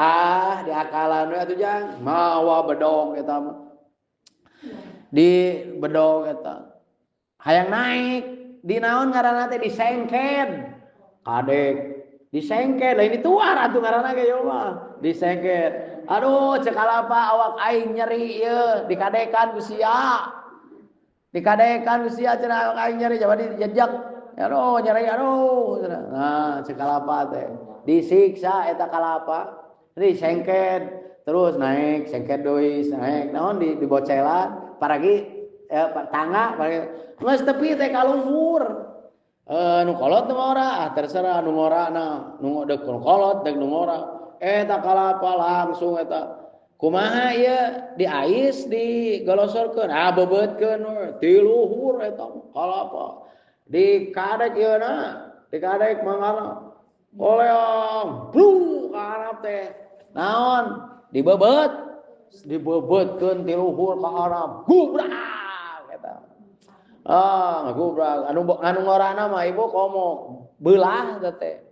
diakalan we atuh jang mawa bedog eta mah di bedog eta hayang naik di naon ngaranna teh disengket kadek disengket lain dituar atuh ngaranna ge yo mah disengket aduh cek kalapa awak aing nyeri ieu dikadekan ku sia dikadekan usia cenah aing nyeri coba dijejak aduh nyeri aduh nah cek kalapa teh disiksa eta kalapa disengket terus naik sengket deui naik naon dibocelan paragi tangga paragi geus tepi teh kaluhur nu kolot nu ngora terserah nu ngora na nu deuk kolot deuk nu ngora eta kalapa langsung eta kumaha ieu diais digolosorkeun bebeutkeun ti luhur eta kalapa dikadek ieu na dikadek mangana oleong blu ka harap teh naon dibebeutkeun ti luhur ka harap gubrak eta gubrak anu ngorana mah ibu komo beulah teh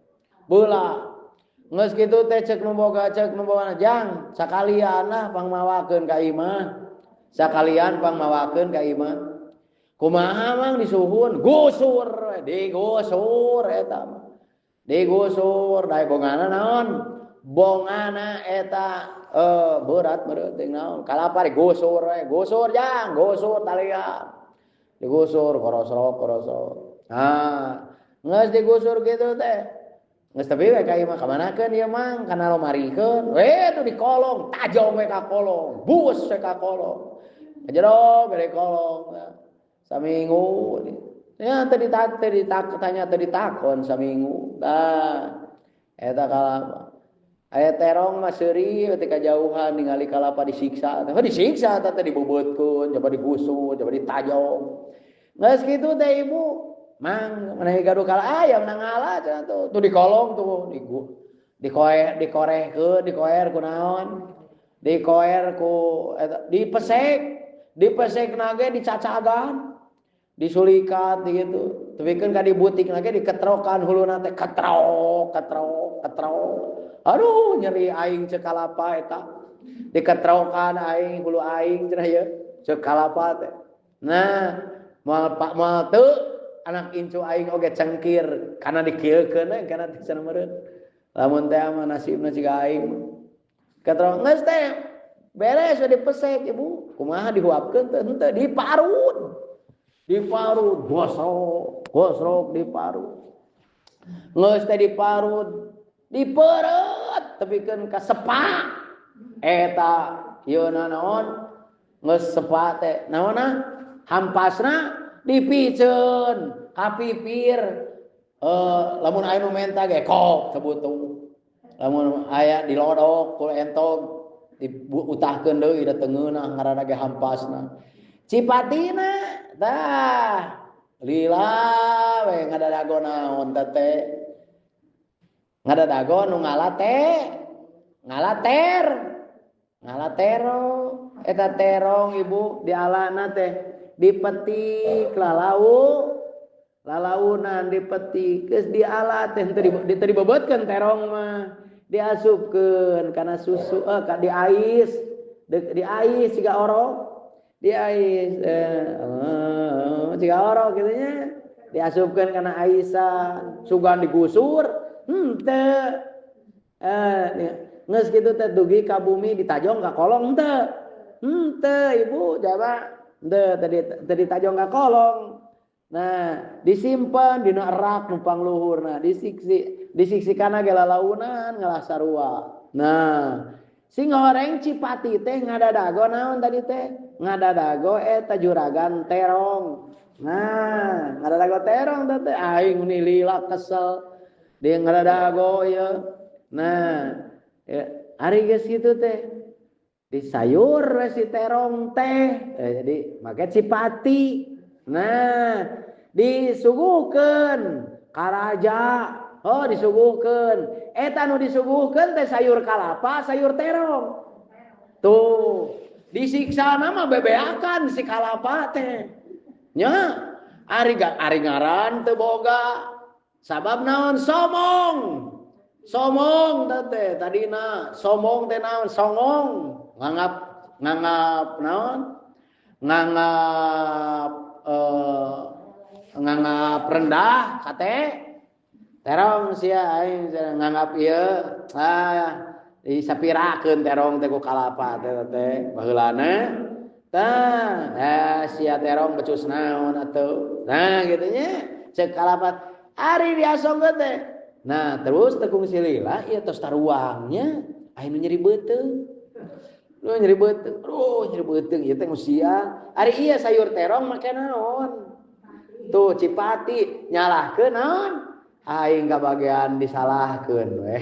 beulah geus kitu teh cek nu boga jang sakalian lah pangmawakeun ka imah sakalian pangmawakeun ka imah kumaha mang disuhun gusur digusur eta mah digusur dae bongana naon bongana eta berat teuing naon kalapa digusur we gusur jang gusur talian digusur korosrok geus digusur kitu teh geus tepi we ka imah kamanakeun ieu mang kana lomarikeun tuh di kolong tajong we ka kolong bus we ka kolong ajerog dari kolong saminggu ya tadi ditakon saminggu eta kalapa aya terong mah seuri ketika jauhan ningali kalapa disiksa teh dibebeutkeun coba digusur coba ditajong geus kitu teh ibu mang menawi gaduh kala aya menang ngalah cenah tuh di kolong tuh dikoer ku naon dikoer ku eta dipesek nage dicacagan disulikat gitu tepikeun ka di butik nage diketrokan huluna teh ketrok aduh nyeri aing ceuk kalapa eta diketrokan aing hulu aing cenah ye ceuk kalapa teh nah moal teu anak incu aing oge cengkir kana dikieukeun kana cenah meureun lamun teh mah nasibna siga aing ketrok geus teh beres we dipesek ibu kumaha dihuapkeun teh henteu diparut gosrok diparut geus teh diparut dipeureut tepikeun ka sepa eta yeuna naon geus sepa teh naonna hampasna dipiceun kapipir lamun aya nu menta ge kok sebutung lamun aya dilodok ku entog diutahkeun deui da teungeuna ngaranna ge hampasna cipatina tah lila we ngadadago naon teh ngadadago nu ngalatero eta terong ibu dialana teh dipetik lalaunan dipetik geus dialat teh teu dibebeutkeun terong mah diasupkeun kana susu ka diais siga orok diais siga orok kitu nya diasupkeun kana aisan sugan digusur henteu geus kitu teh dugi ka bumi ditajong ka kolong henteu ibu jaba tadi tajong ka kolong nah disimpan dina erak numpang luhurna disiksi kana ge lalaunan ngalah sarua nah si ngoreng cipati teh ngadadago naon tadi teh ngadadago eta juragan terong nah ngadadago terong teh aing nilila kesel dia ngadadago ya nah ari geus kitu teh disayur si terong teh jadi make cipati nah disuguhkeun ka raja disuguhkeun eta nu disuguhkeun teh sayur kalapa sayur terong tuh disiksa mah bebeakan si kalapa teh nya ari ngaran teu boga sabab naon somong teh tadina somong teh naon songong nganggap naon nganggap rendah kate terong sia aing nganggap ieu disapirakeun terong teh ku kalapa teh baheulana tah sia terong becus naon atuh nah kitu nya ceuk kalapa ari diasongkeun teh nah terus tekung silila ieu tos taruangnya aya nu nyeri beuteung nyeri beuteung ieu teh usia ari ieu sayur terong make naon tuh cipati nyalahkeun naon aing kabagean disalahkeun we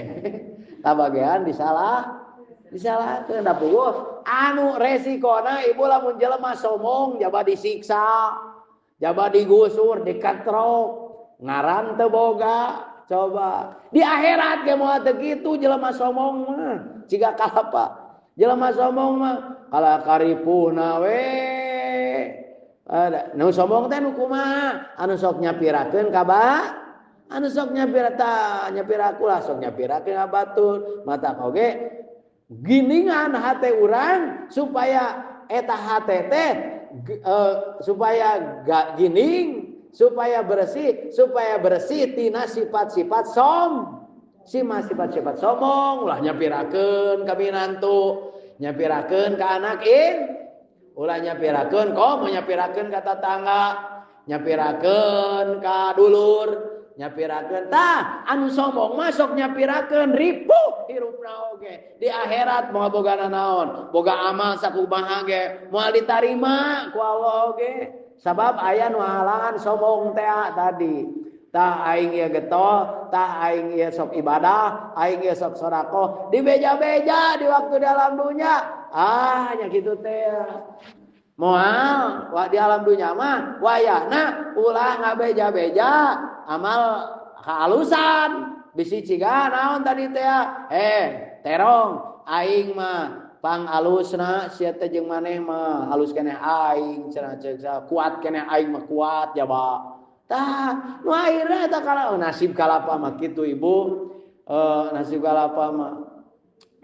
Tabagean disalahkeun da puguh anu resikona ibu lamun jelema somong jaba disiksa, jaba digusur, dikatrok, ngaran teu boga. Coba di akhirat ge moal teu kitu jelema somong mah. Ciga kalapa? Jelema somong mah kala karipuhna we. Nu sombong teh nu kumaha? Anu sok nyapirakeun ka anu sok nyapiraku lah sok nyapirakeun ka batur. Mata oge giningan hate urang supaya eta hate teh supaya gak gining, supaya bersih tina sifat-sifat sifat-sifat sombong ulah nyapirakeun ka minantu, nyapirakeun ka anak ulah nyapirakeun komo nyapirakeun ka tetangga, nyapirakeun ka dulur, nyapirakeun tah anu sombong masuk nyapirakeun ripuh hirupna oge di akhirat moal boga naon, boga amal sakumaha ge moal ditarima ku Allah oge. Sabab aya nu halangan sombong teh tadi. Tah aing ieu getol, tah aing ieu sok ibadah, aing ieu sok sedekah, dibeja-beja di waktu di alam dunya. Nya kitu teh. Moal di alam dunya mah wayahna ulah ngabeja-beja amal kaalusan. Bisi ciga naon tadi teh? Terong aing mah pang alusna sia teh jeung maneh mah alus keneh aing cenah ceuk kuat keneh aing mah kuat jaba tah nu akhirna eta kala nasib kalapa mah kitu ibu. Nasib kalapa mah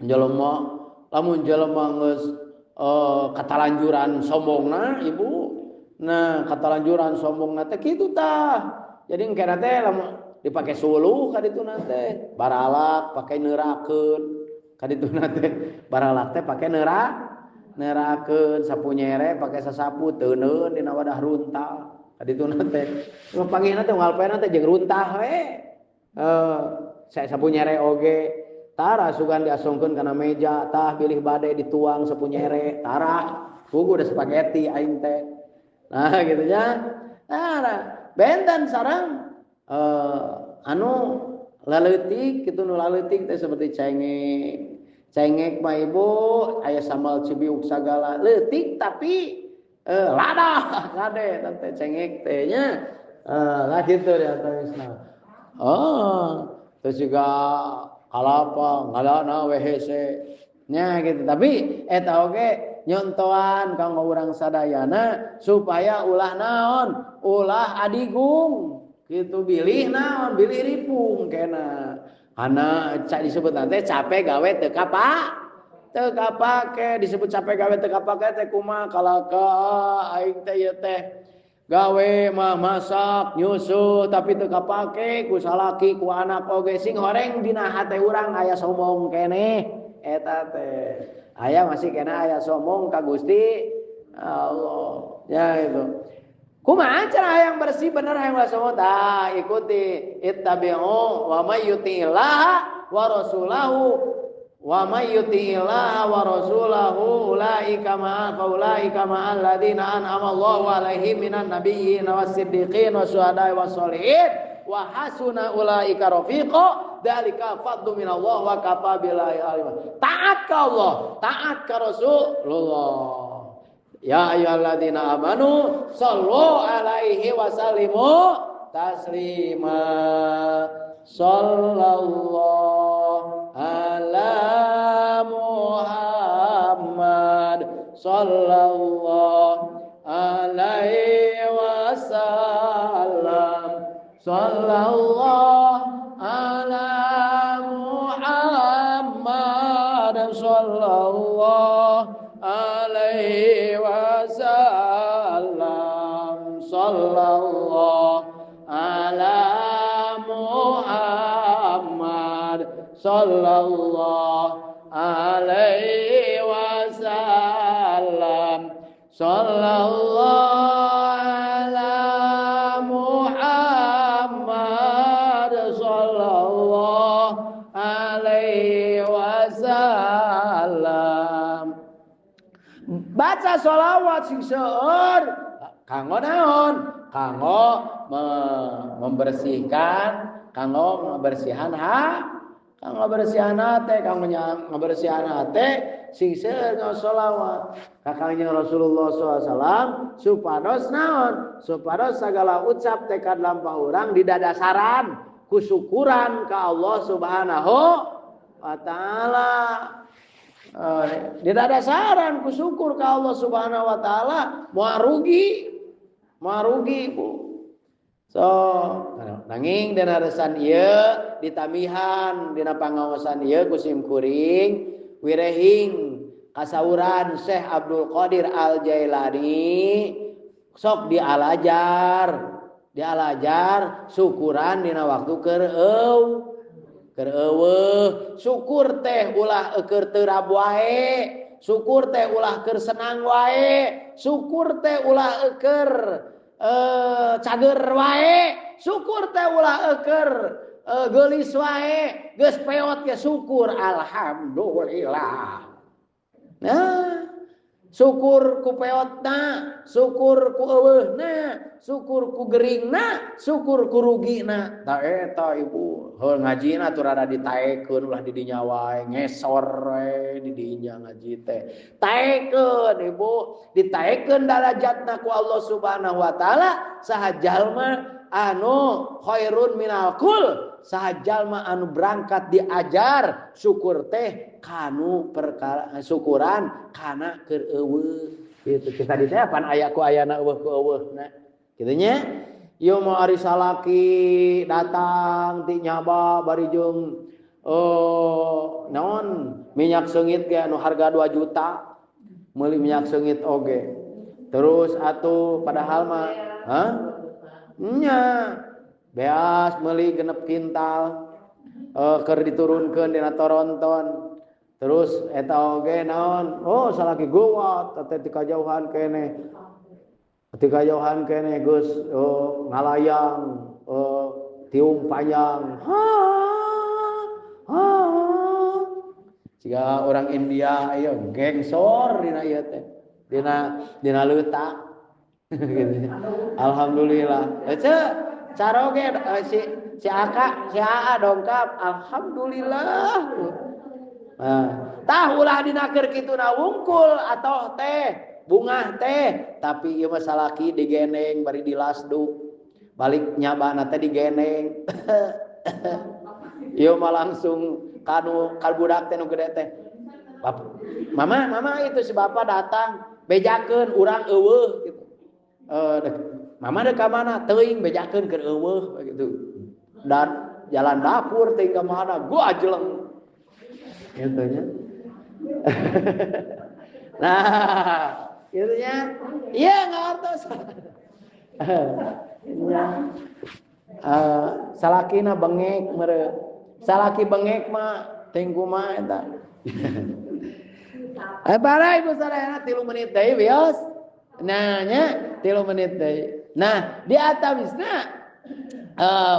jelema lamun jelema geus katalanjuran sombongna ibu, nah katalanjuran sombongna teh kitu tah. Jadi engkena teh lamun dipake suluh ka ditu teh baralak pake neurakeun kadituna teh baralak teh pake neurakeun, sapu nyere pake sasapu teuneun dina wadah runtah kadituna teh. Panggihna teh ngalpena teh jeung runtah we. Sapu nyere oge tara sugan diasongkeun kana meja tah bilih bade dituang sapu nyere tara puguh da spaghetti aing teh. Nah gitu nya. Tara benten sareng anu laleutik kitu nu laleutik teh seperti cengek mah ibu aya sambal cibiuk sagala leutik tapi ladah kade teh cengek teh nya lah kitu ya teh. Terus juga kalapa ngalana WHC nya gitu. Tapi eta oge nyontoan kanggo urang sadayana supaya ulah naon, ulah adigung. Gitu bilih naon, bilih ripung kena. Ana disebut teh capek gawe teu kapake disebut capek gawe teu kapake teh kumaha kalaka aing teh ieu teh gawe mah masak nyusuh tapi teu kapake ku salaki ku anak oge sing horeng dina hate urang aya sombong keneh eta teh. Aya masih kena aya sombong ka Gusti Allah. Ya itu. Kumaha cara yang bersih bener yang sombong tah ikuti ittabi'u wa may yuti'illah wa rasulahu wa may yuti'illah wa rasulahu ulaika ma'al ladzina an'ama Allahu 'alaihim minan nabiyyin was-siddiqin wasyuhada'i was-sholihin wa hasuna ulaika rafiqa dzalika fadlu minallah wa kafa billahi alima. Taat ka Allah, taat ka Rasulullah. Ya ayyuhalladzina amanu sallu alaihi wa sallimu taslima. Sallallahu ala Muhammad sallallahu alaihi wasallam. Sallallahu ala Muhammad sallallahu alaihi wasallam. Sallallahu ala Muhammad sallallahu alaihi wasallam. Sallallahu ala Muhammad sallallahu alaihi wasallam. Baca sholawat sing seueur kanggo naon? Kanggo membersihkan, kanggo membersihan Kang ngabersihan teh, kang ngabersihan teh sing seueur ngasolawat. Kakangnya Rasulullah SAW supados naon? Supados segala ucap tekad lampah urang didadasaran kusyukuran ka Allah Subhanahu wa taala. Didadasaran kusyukur ka Allah Subhanahu wa taala, moal rugi Bu. So, nanging dina resan ieu ditamihan dina pangaosan ieu ku sim kuring wirehing kasauran Syekh Abdul Qadir Al Jailani sok dialajar syukuran dina waktu keur eueuh syukur teh ulah keur teu rab wae, syukur teh ulah keur senang wae, syukur teh ulah keur cager wae, syukur teh ulah keur geulis wae, geus peot ge syukur alhamdulillah. Nah, syukur ku peotna, syukur ku eueuhna, syukur ku geringna, syukur ku rugina. Tah eta Ibu, heul ngajina atuh rada ditaekeun ulah di dinya wae, ngesor we di dinya ngaji teh. Taekeun Ibu, ditaekeun darajatna ku Allah Subhanahu wa taala saha jalma anu khairun minal kul, saha jalma anu berangkat diajar syukur teh kanu perkara syukuran kana keur eueuh. Kitu kita di teh pan aya ku ayana eueuh ku eueuhna. Kitu nya. Ieu mah ari salaki datang ti nyaba bari jeung naon minyak seungit ge anu harga 2 juta. Meuli minyak seungit oge. Terus atuh padahal mah nya beas meuli 6 kintal keur diturunkeun dina toronton. Terus eta oge naon? Oh salaki gowat teh ti kajauhan keneh. Ti kajauhan keneh geus ngalayang tiung panjang. Siga orang India ieu gengsor dina ieu teh. Dina leutak. Alhamdulillah. Cara oge si Aa dongkap alhamdulillah. Tah ulah dina keur kituna wungkul atau teh bungah teh, tapi ieu mah salaki digeneng bari dilasduk. Balik nyabana teh digeneng. Ieu mah langsung kanu budak teh nu gede teh. Mama itu si bapak datang bejakeun urang eueuh gitu. Mama dek ka mana? Teuing bejakeun keur eueuh gitu. Dan jalan dapur teh ka mana? Gua ajeleng. Gitu nya. Nah, gitu nya. Iya ngartos. Ya. Salakina bengek mere. Salaki bengek mah teu kumaha eta. Para ibu sadayana 3 menit deui bios. Nah nya 3 menit deui. Nah, di atawisna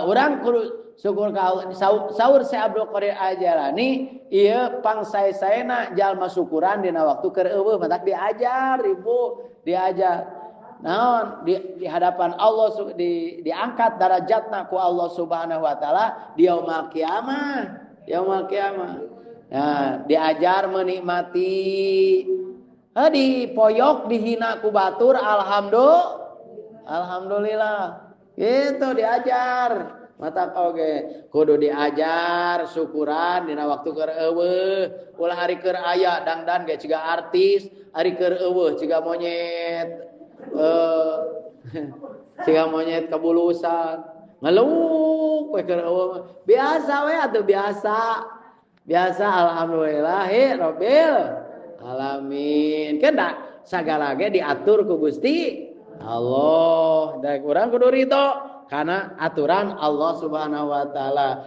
urang kudu syukur ka Allah. Saur Syekh Abdul Qadir Al-Jailani ieu pangsae-saena jalma syukuran dina waktu keur eueuh matak diajar Ibu, diajar. Naon di hadapan Allah diangkat darajatna ku Allah Subhanahu wa taala di yaumul kiamah. Nah, diajar menikmati dipoyok dihina ku batur alhamdulillah. Gitu diajar. Matak oge kudu diajar syukuran dina waktu keur eueuh, ulah hari keur aya dangdan ge ciga artis, hari keur eueuh ciga monyet ciga monyet kabulusan. Ngeluuk we keur eueuh. Biasa we atuh biasa alhamdulillah rabbil alamin. Kan sagala ge diatur ku Gusti Allah. Da urang kudu ridho karena aturan Allah Subhanahu wa taala.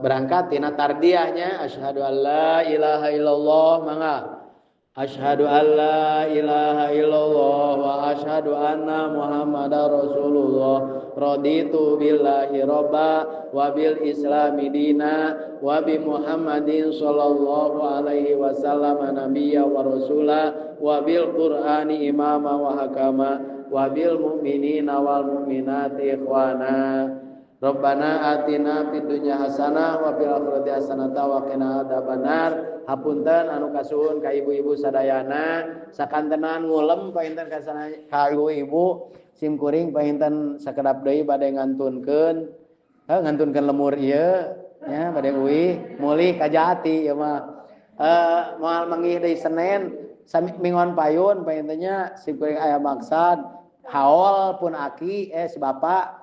Berangkat tina tardiyahnya asyhadu alla ilaha illallah mangga asyhadu alla ilaha illallah wa asyhadu anna muhammadar rasulullah raditu billahi robba wa bil islami dina wa bi muhammadin sallallahu alaihi wasallam nabiyya wa rasula wa bil qur'ani imama wa hakama wa bil mu'minina wal mu'minati ikhwana. Rabbana atina fid dunya hasanah wa fil akhirati hasanah wa qina adzabannar. Hapunten anu kasuhun ka ibu-ibu sadayana sakantenan ngulem painten ka ibu-ibu simkuring painten sakedap deui bade ngantunkeun ngantunkeun lemur ieu nya bade uwi mulih ka Jati ieu mah moal manggih deui Senen mingon payun paintennya simkuring aya maksad haol pun aki si bapak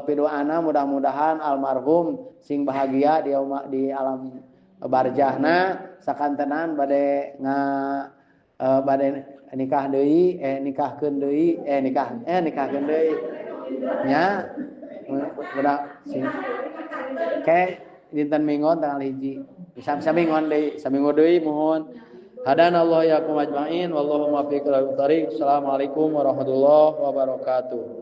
pidoana mudah-mudahan almarhum sing bahagia di alam barjahna sakantenan bade nikah deui nikahkeun deui nikahkeun deui nya budak sing ke dinten Mingon tanggal 1 samingon deui mohon hadanallahu yakum ajmain wallahu muwaffiq ila thoriq. Assalamualaikum warahmatullahi wabarakatuh.